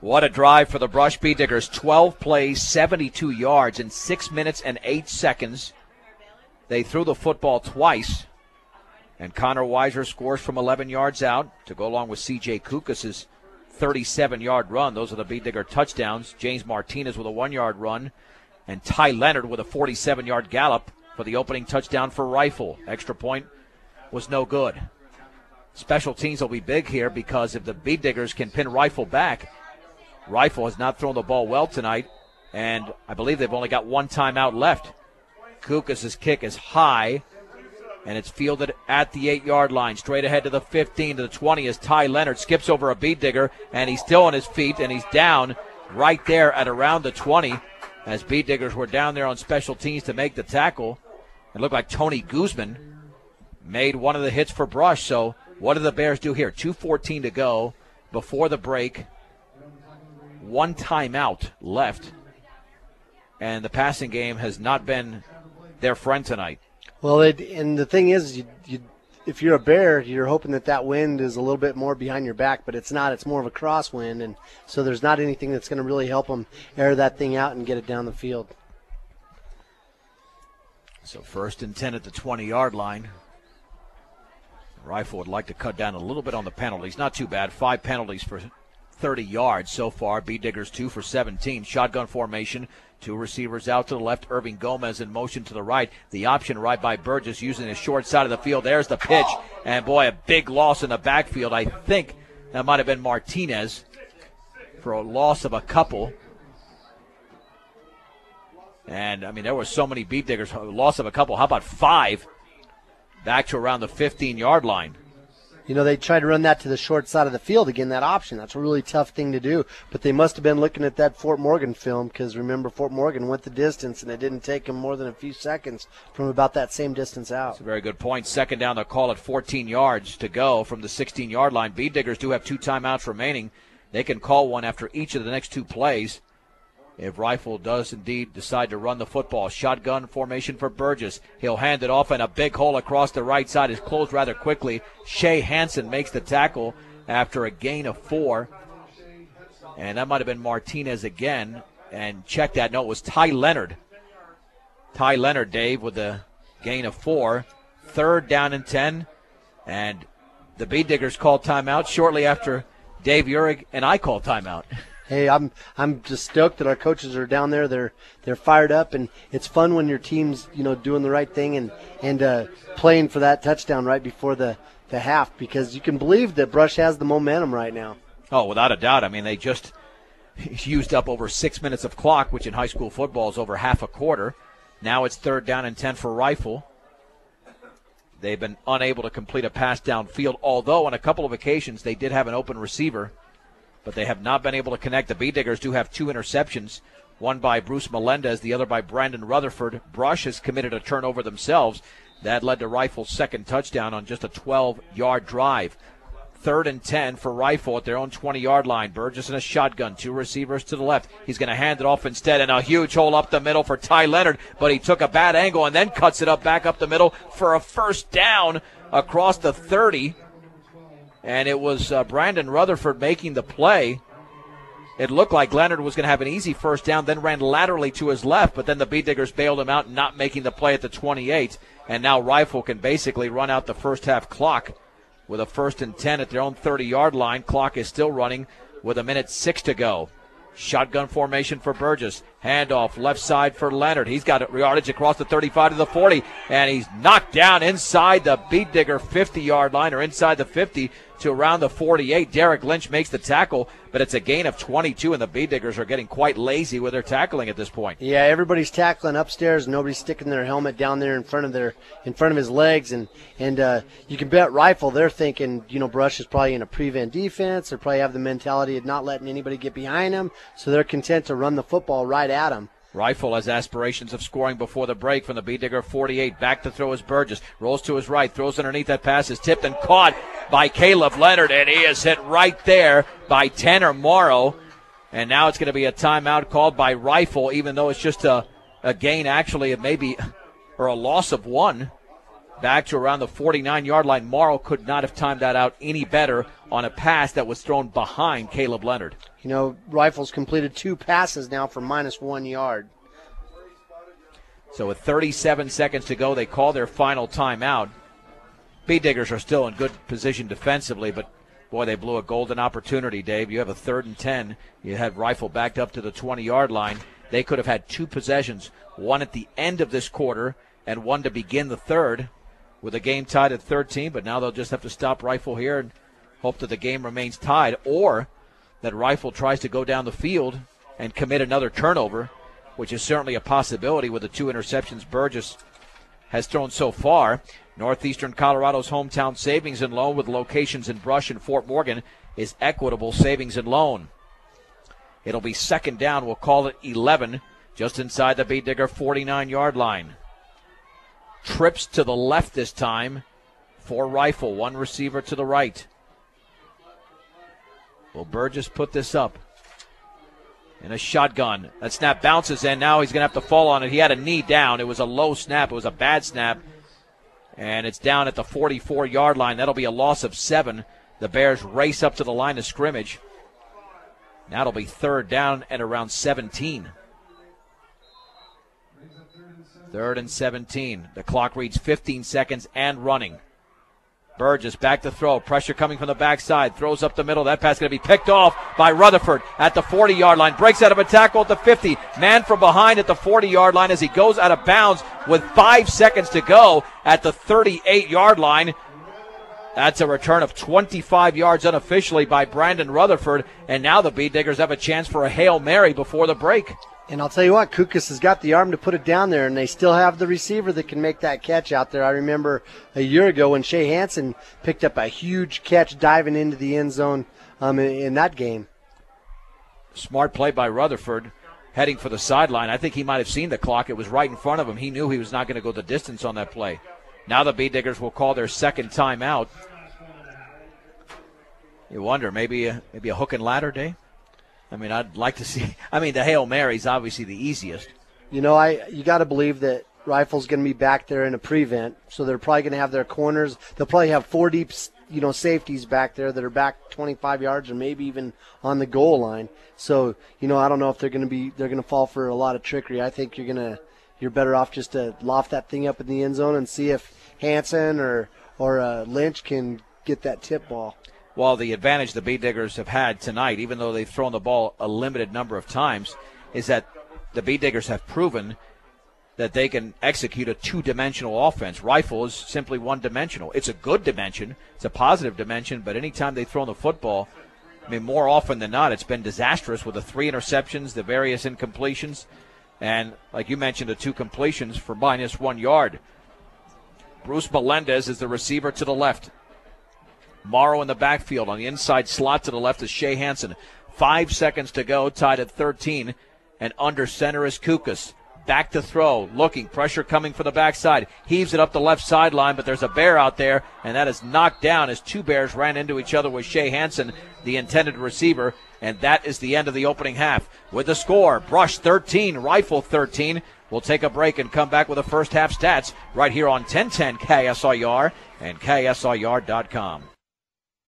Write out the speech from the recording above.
What a drive for the Brush Bee Diggers. 12 plays, 72 yards in 6 minutes and 8 seconds. They threw the football twice, and Connor Weiser scores from 11 yards out to go along with C.J. Kukas' 37-yard run. Those are the Bee Digger touchdowns. James Martinez with a 1-yard run, and Ty Leonard with a 47-yard gallop for the opening touchdown for Rifle. Extra point was no good. Special teams will be big here because if the Bee Diggers can pin Rifle back, Rifle has not thrown the ball well tonight, and I believe they've only got one timeout left. Kukas' kick is high, and it's fielded at the 8-yard line. Straight ahead to the 15, to the 20 as Ty Leonard skips over a Bee Digger, and he's still on his feet, and he's down right there at around the 20 as Bee Diggers were down there on special teams to make the tackle. It looked like Tony Guzman made one of the hits for Brush. So what do the Bears do here? 2:14 to go before the break. One timeout left, and the passing game has not been their friend tonight. Well, and the thing is, if you're a Bear, you're hoping that wind is a little bit more behind your back, but it's not. It's more of a crosswind, and so there's not anything that's going to really help them air that thing out and get it down the field. So 1st and 10 at the 20-yard line. Rifle would like to cut down a little bit on the penalties. Not too bad. 5 penalties for 30 yards so far. Bee Diggers 2 for 17. Shotgun formation. 2 receivers out to the left. Irving Gomez in motion to the right. The option right by Burgess using the short side of the field. There's the pitch. And, boy, a big loss in the backfield. I think that might have been Martinez for a loss of a couple. And, I mean, there were so many Bee Diggers. Loss of a couple. How about 5? Back to around the 15-yard line. You know, they tried to run that to the short side of the field again, that option. That's a really tough thing to do. But they must have been looking at that Fort Morgan film because, remember, Fort Morgan went the distance, and it didn't take them more than a few seconds from about that same distance out. That's a very good point. Second down, they'll call it 14 yards to go from the 16-yard line. Bee Diggers do have 2 timeouts remaining. They can call one after each of the next 2 plays. If Rifle does indeed decide to run the football. Shotgun formation for Burgess. He'll hand it off, and a big hole across the right side is closed rather quickly. Shea Hansen makes the tackle after a gain of 4. And that might have been Martinez again. And check that. No, it was Ty Leonard. Ty Leonard, Dave, with the gain of 4. 3rd down and 10. And the Bee Diggers called timeout shortly after Dave Uhrig and I called timeout. Hey, I'm just stoked that our coaches are down there. They're fired up, and it's fun when your team's doing the right thing and playing for that touchdown right before the half, because you can believe that Brush has the momentum right now. Oh, without a doubt. I mean, they just used up over 6 minutes of clock, which in high school football is over half a quarter. Now it's 3rd down and 10 for Rifle. They've been unable to complete a pass downfield, although on a couple of occasions they did have an open receiver, but they have not been able to connect. The Bee Diggers do have 2 interceptions, one by Bruce Melendez, the other by Brandon Rutherford. Brush has committed a turnover themselves. That led to Rifle's 2nd touchdown on just a 12-yard drive. 3rd and 10 for Rifle at their own 20-yard line. Burgess in a shotgun, 2 receivers to the left. He's going to hand it off instead, and a huge hole up the middle for Ty Leonard, but he took a bad angle and then cuts it up back up the middle for a 1st down across the 30. And it was Brandon Rutherford making the play. It looked like Leonard was going to have an easy 1st down, then ran laterally to his left, but then the Bee Diggers bailed him out, not making the play at the 28. And now Rifle can basically run out the first half clock with a 1st and 10 at their own 30-yard line. Clock is still running with 1:06 to go. Shotgun formation for Burgess. Handoff left side for Leonard. He's got yardage across the 35 to the 40, and he's knocked down inside the Bee Digger 50-yard line, or inside the 50 to around the 48. Derek Lynch makes the tackle, but it's a gain of 22, and the Bee Diggers are getting quite lazy with their tackling at this point. Yeah, everybody's tackling upstairs. Nobody's sticking their helmet down there in front of his legs, and you can bet Rifle, they're thinking, Brush is probably in a prevent defense. They probably have the mentality of not letting anybody get behind them, so they're content to run the football right at him. Rifle has aspirations of scoring before the break from the Bee Digger 48. Back to throw is Burgess. Rolls to his right. Throws underneath. That pass is tipped and caught by Caleb Leonard, and he is hit right there by Tanner Morrow. And now it's going to be a timeout called by Rifle, even though it's just a gain, actually, of maybe, or a loss of 1. Back to around the 49-yard line. Morrow could not have timed that out any better on a pass that was thrown behind Caleb Leonard. Rifles completed 2 passes now for -1 yard. So with 37 seconds to go, they call their final timeout. Bee Diggers are still in good position defensively, but boy, they blew a golden opportunity, Dave. You have a 3rd and 10. You had Rifle backed up to the 20-yard line. They could have had 2 possessions, one at the end of this quarter and one to begin the third, with the game tied at 13. But now they'll just have to stop Rifle here and hope that the game remains tied, or that Rifle tries to go down the field and commit another turnover, which is certainly a possibility with the 2 interceptions Burgess has thrown so far. Northeastern Colorado's hometown savings and loan with locations in Brush and Fort Morgan is Equitable Savings and Loan. It'll be 2nd down. We'll call it 11, just inside the Bee Digger 49-yard line. Trips to the left this time for Rifle. 1 receiver to the right. Will Burgess put this up in a shotgun? That snap bounces in. Now he's going to have to fall on it. He had a knee down. It was a low snap. It was a bad snap. And it's down at the 44-yard line. That'll be a loss of 7. The Bears race up to the line of scrimmage. Now it'll be 3rd down and around 17. 3rd and 17. The clock reads 15 seconds and running. Burgess back to throw. Pressure coming from the backside. Throws up the middle. That pass going to be picked off by Rutherford at the 40-yard line. Breaks out of a tackle at the 50. Man from behind at the 40-yard line as he goes out of bounds with 5 seconds to go at the 38-yard line. That's a return of 25 yards unofficially by Brandon Rutherford. And now the Bee Diggers have a chance for a Hail Mary before the break. And I'll tell you what, Kukas has got the arm to put it down there, and they still have the receiver that can make that catch out there. I remember a year ago when Shea Hansen picked up a huge catch diving into the end zone in that game. Smart play by Rutherford, heading for the sideline. I think he might have seen the clock. It was right in front of him. He knew he was not going to go the distance on that play. Now the Bee Diggers will call their 2nd timeout. You wonder, maybe a hook and ladder day? I mean, I'd like to see. The Hail Mary's obviously the easiest. You got to believe that Rifle's going to be back there in a prevent, so they're probably going to have their corners. They'll probably have 4 deep, safeties back there that are back 25 yards or maybe even on the goal line. So, I don't know if they're going to fall for a lot of trickery. I think you're better off just to loft that thing up in the end zone and see if Hansen or Lynch can get that tip ball. Well, the advantage the Bee Diggers have had tonight, even though they've thrown the ball a limited number of times, is that the Bee Diggers have proven that they can execute a 2-dimensional offense. Rifle is simply 1-dimensional. It's a good dimension. It's a positive dimension, but anytime they've thrown the football, more often than not, it's been disastrous with the 3 interceptions, the various incompletions, and, like you mentioned, the 2 completions for -1 yard. Bruce Melendez is the receiver to the left. Morrow in the backfield. On the inside slot to the left is Shea Hansen. 5 seconds to go, tied at 13. And under center is Kukas. Back to throw, looking, pressure coming from the backside. Heaves it up the left sideline, but there's a bear out there, and that is knocked down as 2 Bears ran into each other with Shea Hansen, the intended receiver. And that is the end of the opening half. With the score, Brush 13, Rifle 13. We'll take a break and come back with the first half stats right here on 1010 KSIR and KSIR.com.